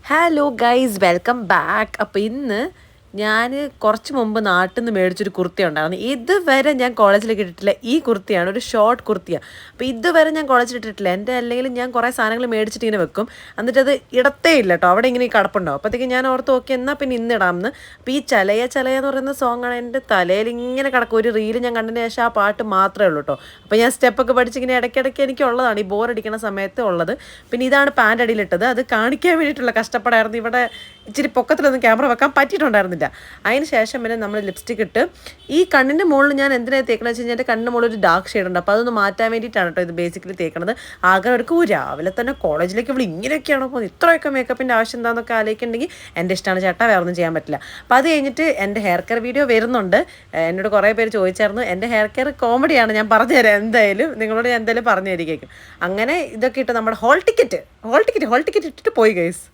Hello guys welcome back. അപ്പോൾ ഇന്ന് ഞാൻ കുറച്ച് മുമ്പ് നാട്ടിൽ നിന്ന് മേടിച്ചൊരു കുർത്തി ഉണ്ടായിരുന്നു. ഇതുവരെ ഞാൻ കോളേജിലേക്ക് ഇട്ടിട്ടില്ല. ഈ കുർത്തിയാണ്, ഒരു ഷോർട്ട് കുർത്തിയാണ്. അപ്പോൾ ഇതുവരെ ഞാൻ കോളേജിൽ ഇട്ടിട്ടില്ല. എൻ്റെ അല്ലെങ്കിൽ ഞാൻ കുറേ സാധനങ്ങൾ മേടിച്ചിട്ട് ഇങ്ങനെ വെക്കും, എന്നിട്ട് അത് ഇടത്തേ ഇല്ല കേട്ടോ, അവിടെ ഇങ്ങനെ കിടപ്പുണ്ടാവും. അപ്പോഴത്തേക്ക് ഞാൻ ഓർത്ത് ഓക്കെ എന്നാൽ പിന്നെ ഇന്ന് ഇടാമെന്ന്. അപ്പോൾ ഈ ചലയ ചലയ എന്ന് പറയുന്ന സോങ്ങാണ് എൻ്റെ തലയിൽ ഇങ്ങനെ കിടക്കും. ഒരു റീല് ഞാൻ കണ്ടതിന് ശേഷം ആ പാട്ട് മാത്രമേ ഉള്ളൂ കേട്ടോ. അപ്പോൾ ഞാൻ സ്റ്റെപ്പൊക്കെ പഠിച്ചിങ്ങനെ ഇടയ്ക്കിടയ്ക്ക് എനിക്കുള്ളതാണ് ഈ ബോറടിക്കുന്ന സമയത്ത് ഉള്ളത്. പിന്നെ ഇതാണ് പാൻ്റ് അടിയിലിട്ടത്. അത് കാണിക്കാൻ വേണ്ടിയിട്ടുള്ള കഷ്ടപ്പാടായിരുന്നു. ഇവിടെ ഇച്ചിരി പൊക്കത്തിലൊന്നും ക്യാമറ വെക്കാൻ പറ്റിയിട്ടുണ്ടായിരുന്നില്ല. അതിന് ശേഷം പിന്നെ നമ്മൾ ലിപ്സ്റ്റിക് ഇട്ട് ഈ കണ്ണിൻ്റെ മുകളിൽ ഞാൻ എന്തിനാണ് തേക്കണമെന്ന് വെച്ച് കഴിഞ്ഞാൽ എൻ്റെ കണ്ണിൻ്റെ മുകളിൽ ഒരു ഡാർക്ക് ഷെയ്ഡ് ഉണ്ട്. അപ്പോൾ അതൊന്ന് മാറ്റാൻ വേണ്ടിയിട്ടാണ് കേട്ടോ ഇത് ബേസിക്കലി തേക്കണത്. ആഗ്രഹം എടുക്കും രാവിലെ തന്നെ കോളേജിലേക്ക് ഇവിടെ ഇങ്ങനെയൊക്കെയാണോ പോകുന്നത്, ഇത്രയൊക്കെ മേക്കപ്പിൻ്റെ ആവശ്യം എന്താണെന്നൊക്കെ ആലോചിക്കുന്നുണ്ടെങ്കിൽ എൻ്റെ ഇഷ്ടമാണ് ചേട്ടാ, വേറെ ഒന്നും ചെയ്യാൻ പറ്റില്ല. അപ്പോൾ അത് കഴിഞ്ഞിട്ട് എൻ്റെ ഹെയർ കെയർ വീഡിയോ വരുന്നുണ്ട്. എന്നോട് കുറേ പേര് ചോദിച്ചായിരുന്നു. എൻ്റെ ഹെയർ കെയർ കോമഡിയാണ്, ഞാൻ പറഞ്ഞുതരാം. എന്തായാലും നിങ്ങളോട് ഞാൻ എന്തായാലും പറഞ്ഞു തരികയായിരിക്കും. അങ്ങനെ ഇതൊക്കെ ഇട്ട് നമ്മുടെ ഹോൾ ടിക്കറ്റ് ഇട്ടിട്ട് പോയി ഗൈസ്.